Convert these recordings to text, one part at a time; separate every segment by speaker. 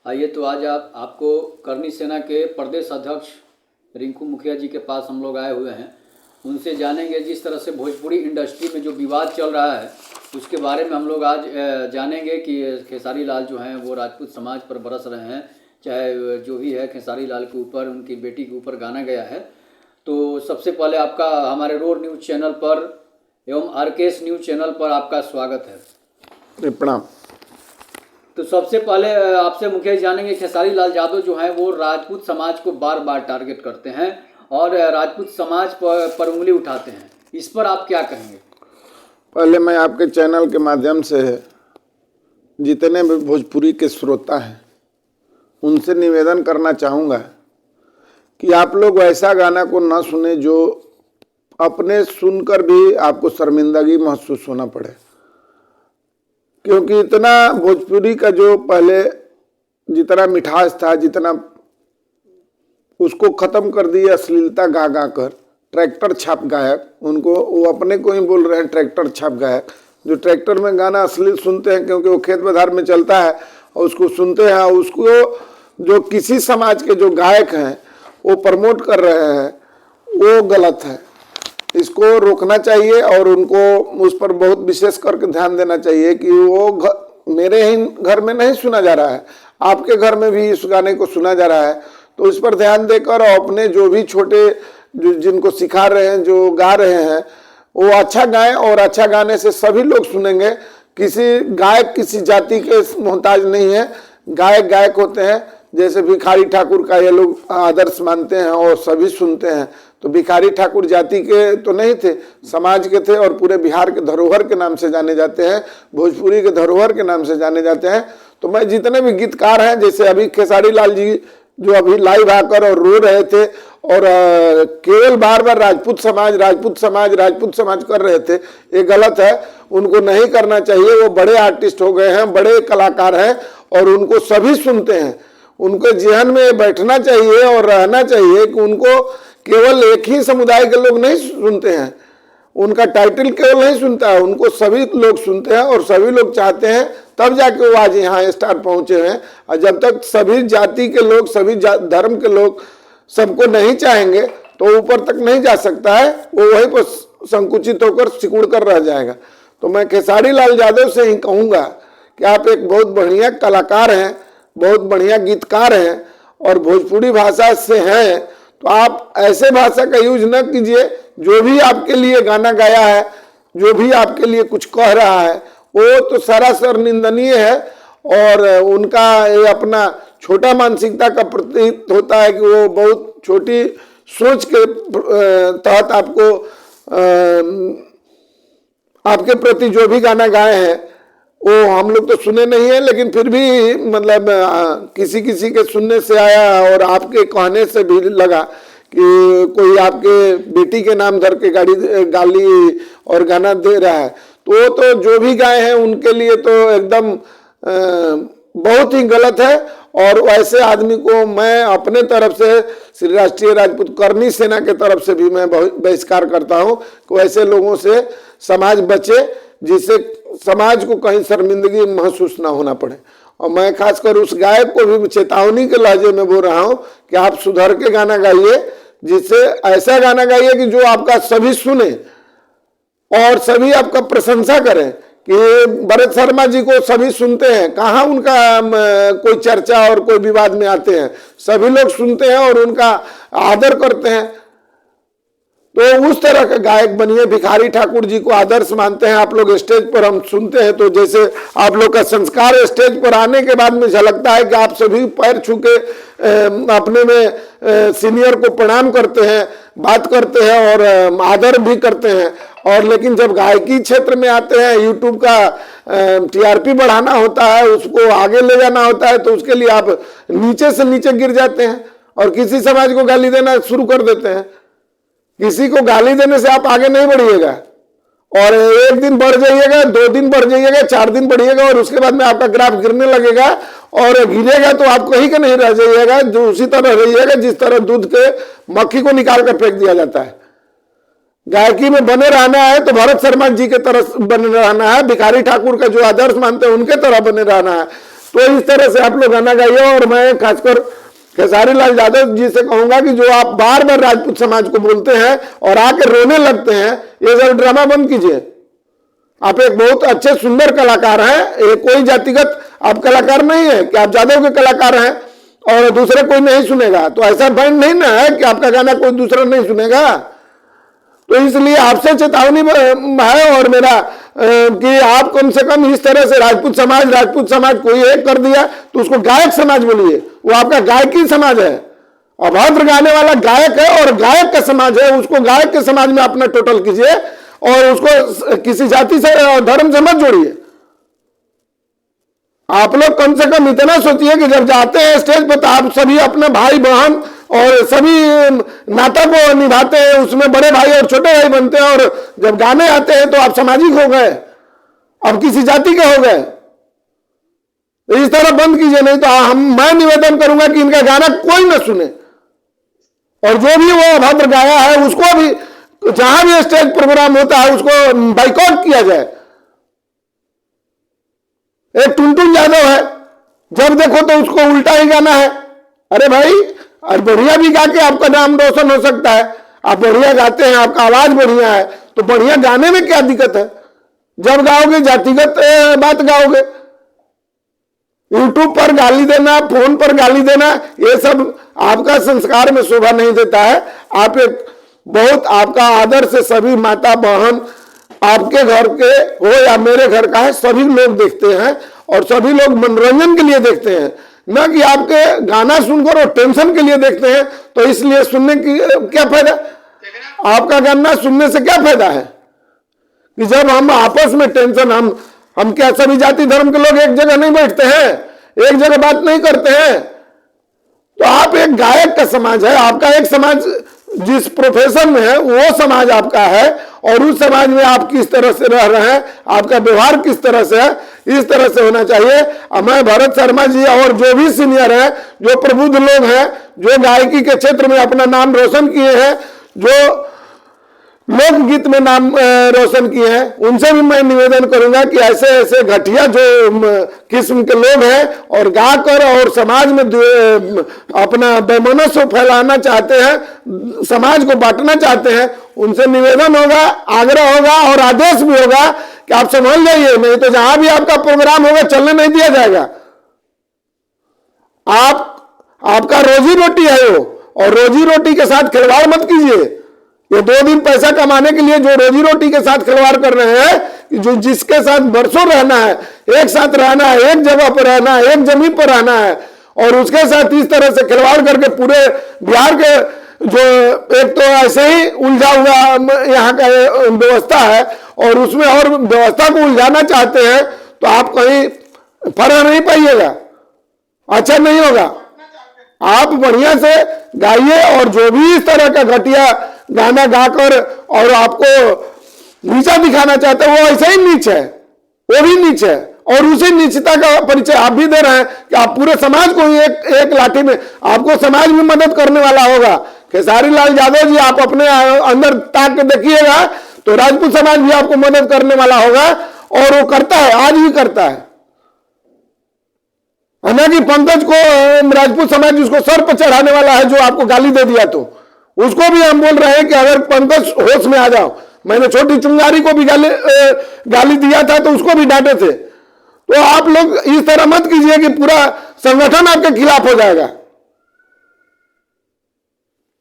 Speaker 1: आइए तो आज आपको करनी सेना के प्रदेश अध्यक्ष रिंकू मुखिया जी के पास हम लोग आए हुए हैं। उनसे जानेंगे जिस तरह से भोजपुरी इंडस्ट्री में जो विवाद चल रहा है उसके बारे में हम लोग आज जानेंगे कि खेसारी लाल जो हैं वो राजपूत समाज पर बरस रहे हैं, चाहे जो भी है खेसारी लाल के ऊपर, उनकी बेटी के ऊपर गाना गया है। तो सबसे पहले आपका हमारे रोड न्यूज़ चैनल पर एवं आरकेएस न्यूज़ चैनल पर आपका स्वागत है।
Speaker 2: प्रणाम।
Speaker 1: तो सबसे पहले आपसे मुखिया जी जानेंगे, खेसारी लाल यादव जो हैं वो राजपूत समाज को बार बार टारगेट करते हैं और राजपूत समाज पर उंगली उठाते हैं, इस पर आप क्या कहेंगे?
Speaker 2: पहले मैं आपके चैनल के माध्यम से जितने भी भोजपुरी के श्रोता हैं उनसे निवेदन करना चाहूँगा कि आप लोग ऐसा गाना को ना सुने जो अपने सुनकर भी आपको शर्मिंदगी महसूस होना पड़े, क्योंकि इतना भोजपुरी का जो पहले जितना मिठास था, जितना उसको ख़त्म कर दिया अश्लीलता गा गा कर। ट्रैक्टर छाप गायक, उनको वो अपने को ही बोल रहे हैं ट्रैक्टर छाप गायक, जो ट्रैक्टर में गाना अश्लील सुनते हैं क्योंकि वो खेत बधार में चलता है और उसको सुनते हैं। उसको जो किसी समाज के जो गायक हैं वो प्रमोट कर रहे हैं, वो गलत है। इसको रोकना चाहिए और उनको उस पर बहुत विशेष करके ध्यान देना चाहिए कि वो मेरे ही घर में नहीं सुना जा रहा है, आपके घर में भी इस गाने को सुना जा रहा है। तो इस पर ध्यान देकर अपने जो भी छोटे जिनको सिखा रहे हैं, जो गा रहे हैं, वो अच्छा गाएं और अच्छा गाने से सभी लोग सुनेंगे। किसी गायक किसी जाति के मोहताज नहीं है, गायक गायक होते हैं। जैसे भिखारी ठाकुर का ये लोग आदर्श मानते हैं और सभी सुनते हैं, तो भिखारी ठाकुर जाति के तो नहीं थे, समाज के थे और पूरे बिहार के धरोहर के नाम से जाने जाते हैं, भोजपुरी के धरोहर के नाम से जाने जाते हैं। तो मैं जितने भी गीतकार हैं, जैसे अभी खेसारी लाल जी जो अभी लाइव आकर और रो रहे थे और केवल बार बार राजपूत समाज राजपूत समाज राजपूत समाज कर रहे थे, ये गलत है, उनको नहीं करना चाहिए। वो बड़े आर्टिस्ट हो गए हैं, बड़े कलाकार हैं और उनको सभी सुनते हैं। उनके जहन में बैठना चाहिए और रहना चाहिए कि उनको केवल एक ही समुदाय के लोग नहीं सुनते हैं, उनका टाइटल केवल नहीं सुनता है, उनको सभी लोग सुनते हैं और सभी लोग चाहते हैं, तब जाके वो आज यहाँ स्टार पहुंचे हैं। और जब तक सभी जाति के लोग, सभी धर्म के लोग सबको नहीं चाहेंगे तो ऊपर तक नहीं जा सकता है, वो वहीं पर संकुचित होकर सिकुड़ कर रह जाएगा। तो मैं खेसारी लाल यादव से ही कहूँगा कि आप एक बहुत बढ़िया कलाकार हैं, बहुत बढ़िया गीतकार हैं और भोजपुरी भाषा से हैं, तो आप ऐसे भाषा का यूज न कीजिए। जो भी आपके लिए गाना गाया है, जो भी आपके लिए कुछ कह रहा है, वो तो सरासर निंदनीय है और उनका ये अपना छोटा मानसिकता का प्रतीत होता है कि वो बहुत छोटी सोच के तहत आपको आपके प्रति जो भी गाना गाए हैं वो हम लोग तो सुने नहीं है, लेकिन फिर भी मतलब किसी किसी के सुनने से आया और आपके कहने से भी लगा कि कोई आपके बेटी के नाम धर के गाली और गाना दे रहा है। तो जो भी गाए हैं उनके लिए तो एकदम बहुत ही गलत है। और वैसे आदमी को मैं अपने तरफ से श्री राष्ट्रीय राजपूत करनी सेना के तरफ से भी मैं बहिष्कार करता हूं कि वैसे लोगों से समाज बचे, जिससे समाज को कहीं शर्मिंदगी महसूस ना होना पड़े। और मैं खासकर उस गायक को भी चेतावनी के लहजे में बोल रहा हूं कि आप सुधर के गाना गाइए, जिससे ऐसा गाना गाइए कि जो आपका सभी सुने और सभी आपका प्रशंसा करें। कि भरत शर्मा जी को सभी सुनते हैं, कहाँ उनका कोई चर्चा और कोई विवाद में आते हैं, सभी लोग सुनते हैं और उनका आदर करते हैं। तो उस तरह के गायक बनिए। भिखारी ठाकुर जी को आदर्श मानते हैं आप लोग, स्टेज पर हम सुनते हैं तो जैसे आप लोग का संस्कार स्टेज पर आने के बाद में झलकता है कि आप सभी पैर छू के अपने में सीनियर को प्रणाम करते हैं, बात करते हैं और आदर भी करते हैं। और लेकिन जब गायकी क्षेत्र में आते हैं, यूट्यूब का टीआरपी बढ़ाना होता है, उसको आगे ले जाना होता है, तो उसके लिए आप नीचे से नीचे गिर जाते हैं और किसी समाज को गाली देना शुरू कर देते हैं। किसी को गाली देने से आप आगे नहीं बढ़िएगा और एक दिन बढ़ जाइएगा, 2 दिन बढ़ जाइएगा, 4 दिन बढ़िएगा और उसके बाद में आपका ग्राफ गिरने लगेगा और गिरेगा तो आप कहीं का नहीं रह जाइएगा, जो उसी तरह रहिएगा जिस तरह दूध के मक्खी को निकाल कर फेंक दिया जाता है। गायकी में बने रहना है तो भरत शर्मा जी के तरह बने रहना है, भिखारी ठाकुर का जो आदर्श मानते हैं उनके तरह बने रहना है। तो इस तरह से आप लोग गाना गाइए। और मैं खासकर खेसारी लाल यादव जी से कहूंगा कि जो आप बार बार राजपूत समाज को बोलते हैं और आके रोने लगते हैं, ये सब ड्रामा बंद कीजिए। आप एक बहुत अच्छे सुंदर कलाकार हैं, ये कोई जातिगत आप कलाकार नहीं है कि आप यादव के कलाकार हैं और दूसरे कोई नहीं सुनेगा। तो ऐसा बैंड नहीं ना है कि आपका गाना कोई दूसरा नहीं सुनेगा। तो इसलिए आपसे चेतावनी है और मेरा कि आप कम से कम इस तरह से राजपूत समाज कोई एक कर दिया तो उसको गायक समाज बोलिए, वो आपका गायकी समाज है। अभद्र गाने वाला गायक है और गायक का समाज है, उसको गायक के समाज में अपना टोटल कीजिए और उसको किसी जाति से धर्म से मत जोड़िए। आप लोग कम से कम इतना सोचिए कि जब जाते हैं स्टेज पर तो आप सभी अपने भाई बहन और सभी नाता को निभाते हैं, उसमें बड़े भाई और छोटे भाई बनते हैं, और जब गाने आते हैं तो आप सामाजिक हो गए, अब किसी जाति के हो गए। इस तरह बंद कीजिए, नहीं तो मैं निवेदन करूंगा कि इनका गाना कोई न सुने और जो भी वो अभद्र गाया है उसको भी, जहां भी स्टेज प्रोग्राम होता है उसको बाइकआउट किया जाए। एक टुनटुन यादव है, जब देखो तो उसको उल्टा ही गाना है। अरे भाई, और बढ़िया भी गा के आपका नाम रोशन हो सकता है, आप बढ़िया गाते हैं, आपका आवाज बढ़िया है, तो बढ़िया गाने में क्या दिक्कत है? जब गाओगे जातिगत बात गाओगे, यूट्यूब पर गाली देना, फोन पर गाली देना, ये सब आपका संस्कार में शोभा नहीं देता है। आप एक बहुत, आपका आदर से सभी माता बहन आपके घर के हो या मेरे घर का है, सभी लोग देखते हैं और सभी लोग मनोरंजन के लिए देखते हैं, ना कि आपके गाना सुनकर और टेंशन के लिए देखते हैं। तो इसलिए सुनने की क्या फायदा? आपका गाना सुनने से क्या फायदा है कि जब हम आपस में टेंशन, हम क्या सभी जाति धर्म के लोग एक जगह नहीं बैठते हैं, एक जगह बात नहीं करते हैं? तो आप एक गायक का समाज है, आपका एक समाज जिस प्रोफेशन में है वो समाज आपका है, और उस समाज में आप किस तरह से रह रहे हैं, आपका व्यवहार किस तरह से है, इस तरह से होना चाहिए। मैं भरत शर्मा जी और जो भी सीनियर हैं, जो प्रबुद्ध लोग हैं, जो गायकी के क्षेत्र में अपना नाम रोशन किए हैं, जो लोकगीत में नाम रोशन किए हैं, उनसे भी मैं निवेदन करूंगा कि ऐसे ऐसे घटिया जो किस्म के लोग हैं और गाकर और समाज में अपना बेमनस्य फैलाना चाहते हैं, समाज को बांटना चाहते हैं, उनसे निवेदन होगा, आग्रह होगा और आदेश भी होगा कि आप संभल जाइए, नहीं तो जहां भी आपका प्रोग्राम होगा चलने नहीं दिया जाएगा। आपका रोजी रोटी है वो, और रोजी रोटी के साथ खिलवाड़ मत कीजिए। ये 2 दिन पैसा कमाने के लिए जो रोजी रोटी के साथ खिलवाड़ कर रहे हैं, जो जिसके साथ बरसों रहना है, एक साथ रहना है, एक जगह पर रहना है, एक जमीन पर रहना है, और उसके साथ इस तरह से खिलवाड़ करके पूरे बिहार के जो एक तो ऐसे ही उलझा हुआ यहाँ का व्यवस्था है और उसमें और व्यवस्था को उलझाना चाहते हैं, तो आप कहीं फर्क नहीं पाइएगा, अच्छा नहीं होगा। आप बढ़िया से गाइए और जो भी इस तरह का घटिया गाना गाकर और आपको नीचा दिखाना चाहते हैं, वो ऐसा ही नीच है, वो भी नीच है, और उसी नीचता का परिचय आप भी दे रहे हैं कि आप पूरे समाज को एक लाठी में, आपको समाज भी मदद करने वाला होगा। खेसारी लाल यादव जी, आप अपने अंदर ताक के देखिएगा तो राजपूत समाज भी आपको मदद करने वाला होगा, और वो करता है, आज भी करता है। हालांकि पंकज को राजपूत समाज जिसको सर पर चढ़ाने वाला है, जो आपको गाली दे दिया, तो उसको भी हम बोल रहे हैं कि अगर पंकज होश में आ जाओ। मैंने छोटी चुंगारी को भी गाली दिया था तो उसको भी डांटे थे। तो आप लोग इस तरह मत कीजिए कि पूरा संगठन आपके खिलाफ हो जाएगा।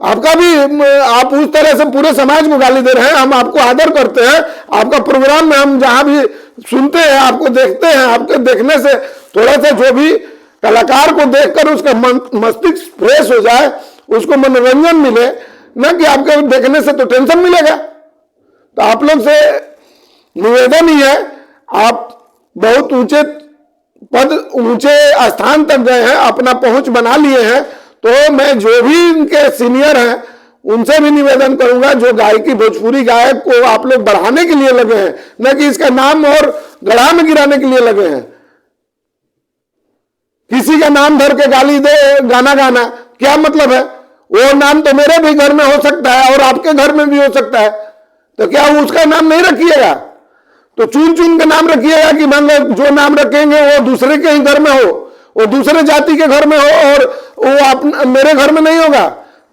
Speaker 2: आपका भी, आप उस तरह से पूरे समाज को गाली दे रहे हैं। हम आपको आदर करते हैं, आपका प्रोग्राम में हम जहां भी सुनते हैं, आपको देखते हैं, आपके देखने से थोड़ा सा जो भी कलाकार को देखकर उसका मस्तिष्क फ्रेश हो जाए, उसको मनोरंजन मिले, ना कि आपके देखने से तो टेंशन मिलेगा। तो आप लोग से निवेदन ही है, आप बहुत ऊंचे पद, ऊंचे स्थान तक गए हैं, अपना पहुंच बना लिए हैं, तो मैं जो भी इनके सीनियर हैं उनसे भी निवेदन करूंगा, जो गायकी भोजपुरी गायक को आप लोग बढ़ाने के लिए लगे हैं, न कि इसका नाम और गढ़ा में गिराने के लिए लगे हैं। किसी का नाम धर के गाली दे गाना गाना क्या मतलब है? वो नाम तो मेरे भी घर में हो सकता है और आपके घर में भी हो सकता है, तो क्या उसका नाम नहीं रखिएगा? तो चुन चुन के नाम रखिएगा कि मान लो जो नाम रखेंगे वो दूसरे के ही घर में हो, वो दूसरे जाति के घर में हो, और वो मेरे घर में नहीं होगा।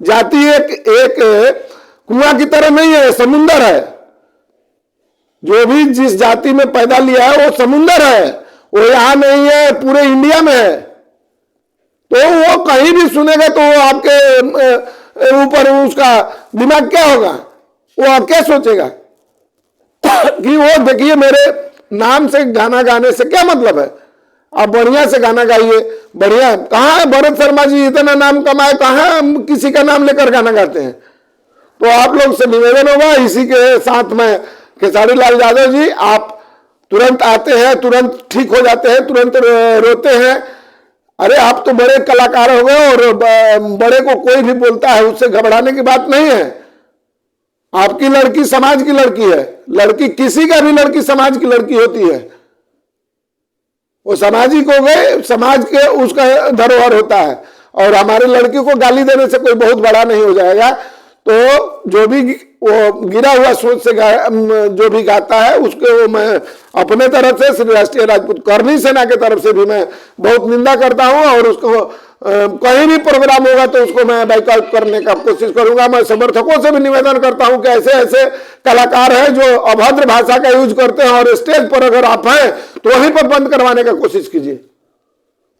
Speaker 2: जाति एक कुआं की तरह नहीं है, समुंदर है। जो भी जिस जाति में पैदा लिया है वो समुंदर है, वो यहां नहीं है, पूरे इंडिया में है। तो वो कहीं भी सुनेगा तो वो आपके ऊपर उसका दिमाग क्या होगा, वो क्या सोचेगा कि वो देखिए मेरे नाम से गाना गाने से क्या मतलब है। आप बढ़िया से गाना गाइए, बढ़िया। कहाँ है भरत शर्मा जी इतना नाम कमाए, कहाँ किसी का नाम लेकर गाना गाते हैं। तो आप लोग से निवेदन होगा, इसी के साथ में खेसारी लाल यादव जी, आप तुरंत आते हैं, तुरंत ठीक हो जाते हैं, तुरंत रोते हैं। अरे आप तो बड़े कलाकार हो गए, और बड़े को कोई भी बोलता है उससे घबराने की बात नहीं है। आपकी लड़की समाज की लड़की है, लड़की किसी का भी लड़की समाज की लड़की होती है, वो सामाजिक हो गए, समाज के उसका धरोहर होता है। और हमारे लड़की को गाली देने से कोई बहुत बड़ा नहीं हो जाएगा। तो जो भी वो गिरा हुआ सोच से जो भी गाता है उसको मैं अपने तरफ से श्री राष्ट्रीय राजपूत करनी सेना के तरफ से भी मैं बहुत निंदा करता हूं, और उसको कहीं भी प्रोग्राम होगा तो उसको मैं बाइकआउट करने का कोशिश करूंगा। मैं समर्थकों से भी निवेदन करता हूं कि ऐसे ऐसे कलाकार हैं जो अभद्र भाषा का यूज करते हैं, और स्टेज पर अगर आप हैं तो वहीं पर बंद करवाने का कोशिश कीजिए।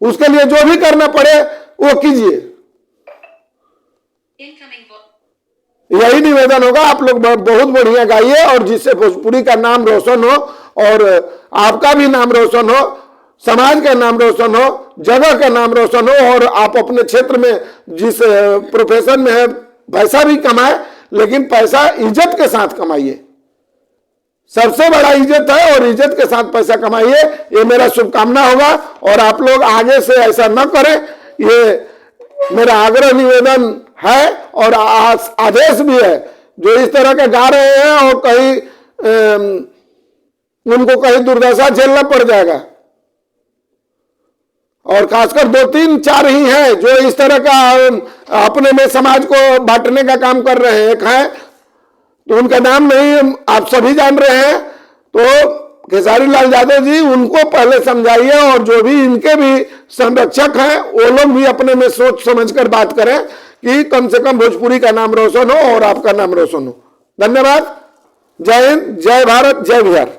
Speaker 2: उसके लिए जो भी करना पड़े वो कीजिए। यही निवेदन होगा। आप लोग बहुत बढ़िया गाइए, और जिससे भोजपुरी का नाम रोशन हो, और आपका भी नाम रोशन हो, समाज का नाम रोशन हो, जगह का नाम रोशन हो, और आप अपने क्षेत्र में जिस प्रोफेशन में है पैसा भी कमाए, लेकिन पैसा इज्जत के साथ कमाइए। सबसे बड़ा इज्जत है, और इज्जत के साथ पैसा कमाइए। ये मेरा शुभकामना होगा, और आप लोग आगे से ऐसा न करें, ये मेरा आग्रह निवेदन है और आदेश भी है। जो इस तरह के गा रहे हैं और कहीं उनको कहीं दुर्दशा झेलना पड़ जाएगा। और खासकर 2, 3, 4 ही हैं जो इस तरह का अपने में समाज को बांटने का काम कर रहे हैं। एक है तो उनका नाम नहीं आप सभी जान रहे हैं, तो खेसारी लाल यादव जी उनको पहले समझाइए, और जो भी इनके भी संरक्षक हैं वो लोग भी अपने में सोच समझकर बात करें कि कम से कम भोजपुरी का नाम रोशन हो और आपका नाम रोशन हो। धन्यवाद। जय हिंद, जय भारत, जय बिहार।